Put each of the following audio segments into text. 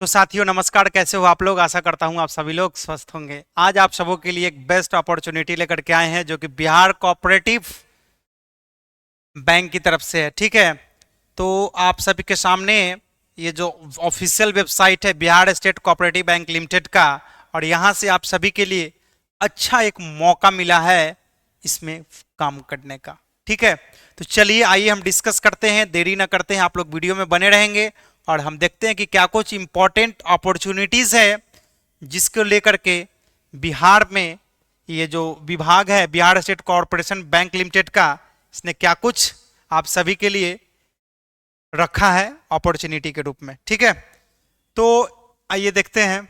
तो साथियों नमस्कार, कैसे हो आप लोग। आशा करता हूं आप सभी लोग स्वस्थ होंगे। आज आप सबों के लिए एक बेस्ट अपॉर्चुनिटी लेकर के आए हैं जो कि बिहार कोऑपरेटिव बैंक की तरफ से है। ठीक है, तो आप सभी के सामने ये जो ऑफिशियल वेबसाइट है Bihar state cooperative bank limited का, और यहाँ से आप सभी के लिए अच्छा एक मौका मिला है इसमें काम करने का। ठीक है, तो चलिए आइए हम डिस्कस करते हैं, देरी ना करते हैं। आप लोग वीडियो में बने रहेंगे और हम देखते हैं कि क्या कुछ इंपॉर्टेंट अपॉर्चुनिटीज है जिसको लेकर के बिहार में ये जो विभाग है Bihar state corporation bank limited का, इसने क्या कुछ आप सभी के लिए रखा है अपॉर्चुनिटी के रूप में। ठीक है, तो आइए देखते हैं।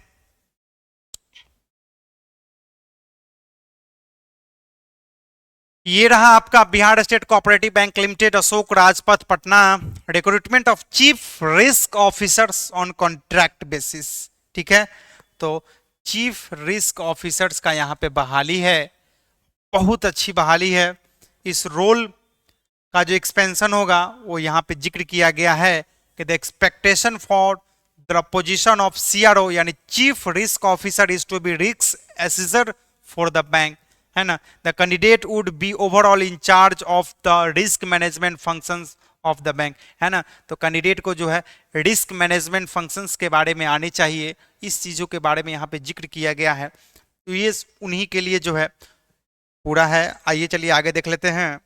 ये रहा आपका Bihar state cooperative bank limited, Ashok Rajpath, Patna. Recruitment of chief risk officers on contract basis. ठीक है, तो चीफ रिस्क ऑफिसर्स का यहाँ पे बहाली है, बहुत अच्छी बहाली है। इस रोल का जो एक्सपेंशन होगा वो यहाँ पे जिक्र किया गया है कि the expectation for the position of CRO यानी chief risk officer is to be risk assessor for the bank, है ना। The candidate would be overall in charge of the risk management functions of the bank, है ना। तो candidate को जो है risk management functions के बारे में आनी चाहिए, इस चीजों के बारे में यहाँ पे जिक्र किया गया है। तो ये उन्हीं के लिए जो है पूरा है। आइए चलिए आगे देख लेते हैं।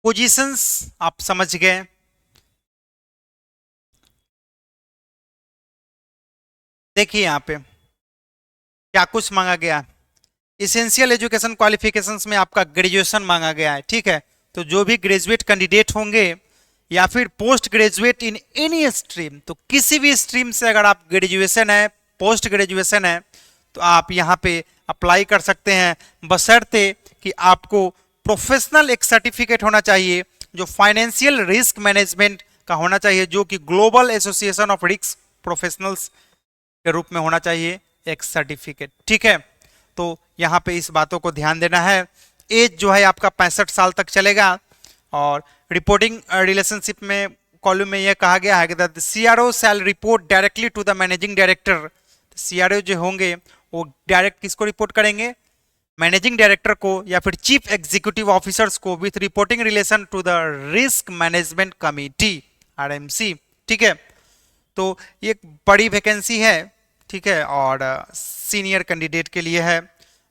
पोजीशंस आप समझ गए। देखिए यहाँ पे क्या कुछ मांगा गया। इसेंशियल एजुकेशन क्वालिफिकेशंस में आपका ग्रेजुएशन मांगा गया है। ठीक है, तो जो भी ग्रेजुएट कैंडिडेट होंगे या फिर post graduate in any stream, तो किसी भी स्ट्रीम से अगर आप ग्रेजुएशन है, पोस्ट ग्रेजुएशन है, तो आप यहाँ पे अप्लाई कर सकते हैं, बशर्ते कि आपको प्रोफेशनल एक सर्टिफिकेट होना चाहिए जो फाइनेंशियल रिस्क मैनेजमेंट का होना चाहिए, जो कि global association of risk professionals के रूप में होना चाहिए एक सर्टिफिकेट। ठीक है, तो यहाँ पे इस बातों को ध्यान देना है। एज जो है आपका 65 साल तक चलेगा। और रिपोर्टिंग रिलेशनशिप में कॉलम में यह कहा गया है कि the CRO shall report directly to the managing director. CRO जो होंगे वो डायरेक्ट किसको रिपोर्ट करेंगे? मैनेजिंग डायरेक्टर को या फिर चीफ एग्जीक्यूटिव ऑफिसर्स को, with reporting relation to the risk management committee RMC. ठीक है, तो ये बड़ी वैकेंसी है। ठीक है, और सीनियर कैंडिडेट के लिए है।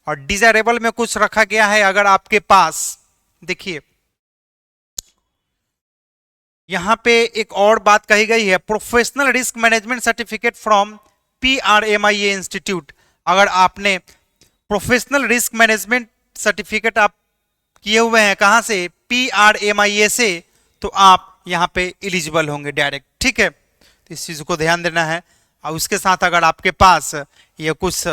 और डिजायरेबल में कुछ रखा गया है, अगर आपके पास देखिए यहां पे एक और बात कही गई है, professional risk management certificate from PRMIA institute. अगर आपने प्रोफेशनल रिस्क मैनेजमेंट सर्टिफिकेट आप किए हुए हैं कहां से? पीआरएमआईए से, तो आप यहां पे एलिजिबल होंगे डायरेक्ट। ठीक है, तो इस चीज को ध्यान देना है। और उसके साथ अगर आपके पास ये कुछ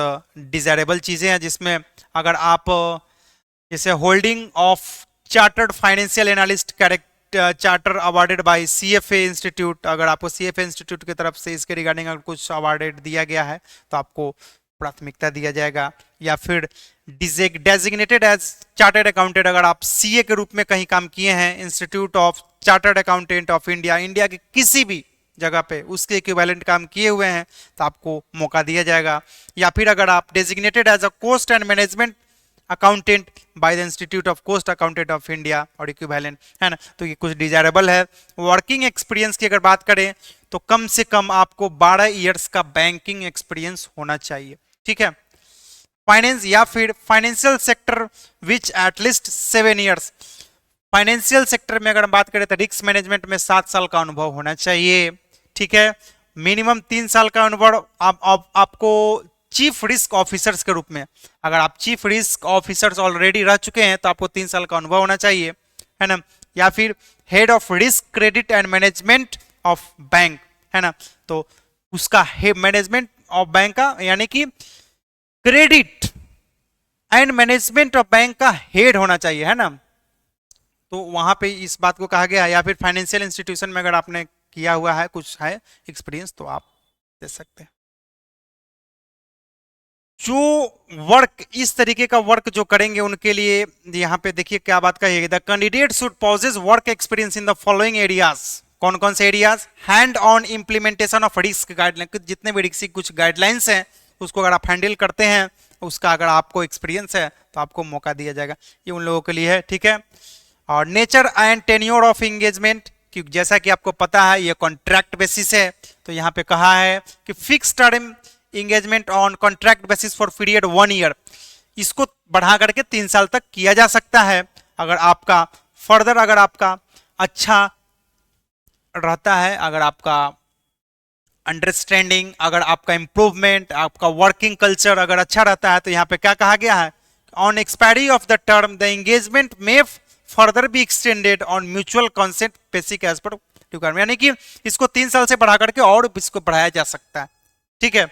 डिजायरेबल चीजें हैं जिसमें अगर आप जैसे holding of chartered financial analyst charter awarded by CFA institute, अगर आपको सीएफए इंस्टीट्यूट की तरफ से इसके रिगार्डिंग अगर कुछ अवार्डेड दिया गया है तो आपको प्राथमिकता दिया जाएगा। या फिर डेजिग्नेटेड एज चार्टर्ड अकाउंटेंट, अगर आप सीए के रूप में कहीं काम किए हैं, institute of chartered accountant of India, India के किसी भी जगह पे उसके इक्विवेलेंट काम किए हुए हैं तो आपको मौका दिया जाएगा। या फिर अगर आप designated as a cost and management accountant by the institute of cost accountant of India और इक्विवेलेंट, है ना, तो ये कुछ डिजायरेबल है। वर्किंग एक्सपीरियंस की अगर बात करें तो कम से कम आपको 12 इयर्स का बैंकिंग एक्सपीरियंस होना चाहिए। ठीक है, फाइनेंस या फिर financial sector which at least 7 years. Financial sector में अगर हम बात करें तो रिस्क मैनेजमेंट में 7 साल का अनुभव होना चाहिए। ठीक है, मिनिमम 3 साल का अनुभव आपको चीफ रिस्क ऑफिसर्स के रूप में, अगर आप चीफ रिस्क ऑफिसर्स ऑलरेडी रह चुके हैं तो आपको 3 साल का अनुभव होना चाहिए, है ना। या फिर head of risk credit and management of bank, है ना, तो उसका मैनेजमेंट ऑफ बैंक का यानी कि credit and management of bank का हेड होना चाहिए, है ना। तो वहां पे इस बात को कहा गया है। या फिर फाइनेंशियल इंस्टीट्यूशन में अगर आपने किया हुआ है, कुछ है एक्सपीरियंस, तो आप दे सकते हैं। जो वर्क इस तरीके का वर्क जो करेंगे उनके लिए यहाँ पे देखिए क्या बात कही, the candidate should possess work experience in the following areas. कौन कौन से areas? Hand on implementation of risk guideline, जितने भी रिस्क कुछ गाइडलाइंस हैं उसको अगर आप हैंडल करते हैं, उसका अगर आपको एक्सपीरियंस है तो आपको मौका दिया जाएगा। ये उन लोगों के लिए है, ठीक है। और nature and tenure of engagement, क्योंकि जैसा कि आपको पता है ये कॉन्ट्रैक्ट बेसिस है, तो यहाँ पे कहा है कि fix term engagement on contract basis for period 1 year, इसको बढ़ा करके 3 साल तक किया जा सकता है अगर आपका फर्दर अगर आपका अच्छा रहता है, अगर आपका अंडरस्टैंडिंग, अगर आपका इंप्रूवमेंट, आपका वर्किंग कल्चर अगर अच्छा रहता है। तो यहाँ पे क्या कहा गया है, on expiry of the term the engagement may further be extended on mutual consent basis as per requirement, यानी कि इसको 3 साल से बढ़ा करके और इसको बढ़ाया जा सकता है, ठीक है।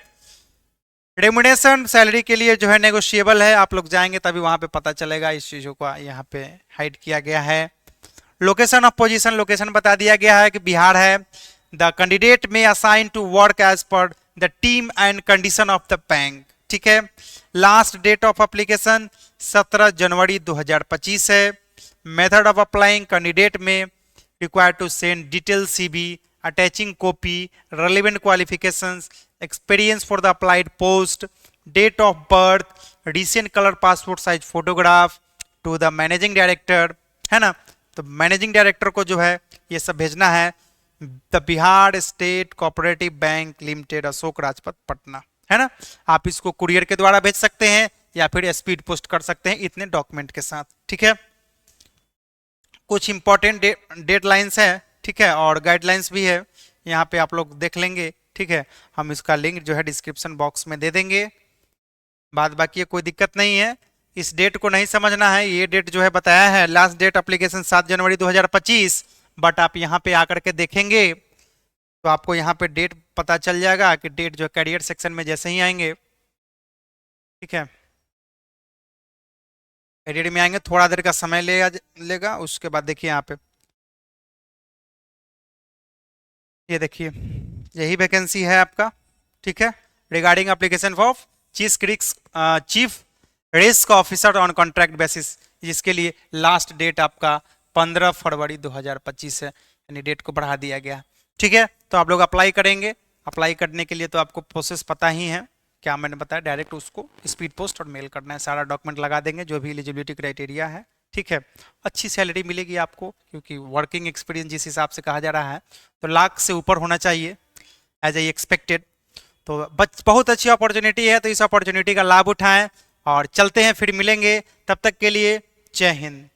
रेम्युनेशन सैलरी के लिए जो है नेगोशिएबल है, आप लोग जाएंगे तभी वहां पे पता चलेगा, इस चीजों का यहाँ पे हाइड किया गया है। लोकेशन ऑफ पोजीशन, लोकेशन बता दिया गया है कि बिहार है। The candidate may assign to work as per the team and condition of the bank, ठीक है। लास्ट डेट ऑफ एप्लीकेशन 17 जनवरी 2025 है। Method of applying, candidate may required to send detail CV attaching copy, relevant qualifications, experience for the applied post, date of birth, recent color passport size photograph to the managing director, है ना। तो managing director को जो है ये सब भेजना है, the Bihar state cooperative bank limited, Ashok Rajpath Patna, है ना। आप इसको कुरियर के द्वारा भेज सकते हैं या फिर स्पीड पोस्ट कर सकते हैं इतने डॉक्यूमेंट के साथ, ठीक है। कुछ इंपॉर्टेंट डेडलाइंस है, ठीक है, और गाइडलाइंस भी है, यहाँ पे आप लोग देख लेंगे, ठीक है। हम इसका लिंक जो है डिस्क्रिप्शन बॉक्स में दे देंगे। बाद बाकी कोई दिक्कत नहीं है, इस डेट को नहीं समझना है, ये डेट जो है बताया है लास्ट डेट एप्लीकेशन 7 जनवरी 2025, बट आप यहाँ पे आकर के देखेंगे तो आपको यहाँ पे डेट पता चल जाएगा कि डेट जो कैरियर सेक्शन में जैसे ही आएंगे, ठीक है, कैरियर में आएंगे थोड़ा देर का समय लेगा, उसके बाद देखिए यहाँ पे ये देखिए यही वैकेंसी है आपका, ठीक है। Regarding application of chief risk officer on contract basis, जिसके लिए लास्ट डेट आपका 15 फरवरी 2025 है, यानी डेट को बढ़ा दिया गया, ठीक है। तो आप लोग अप्लाई करेंगे, अप्लाई करने के लिए तो आपको प्रोसेस पता ही है, क्या मैंने बताया, डायरेक्ट उसको स्पीड पोस्ट और मेल करना है, सारा डॉक्यूमेंट लगा देंगे जो भी एलिजिबिलिटी क्राइटेरिया है, ठीक है। अच्छी सैलरी मिलेगी आपको, क्योंकि वर्किंग एक्सपीरियंस जिस हिसाब से कहा जा रहा है तो लाख से ऊपर होना चाहिए एज आई एक्सपेक्टेड। तो बहुत अच्छी अपॉर्चुनिटी है, तो इस अपॉर्चुनिटी का लाभ उठाएं और चलते हैं, फिर मिलेंगे, तब तक के लिए जय हिंद।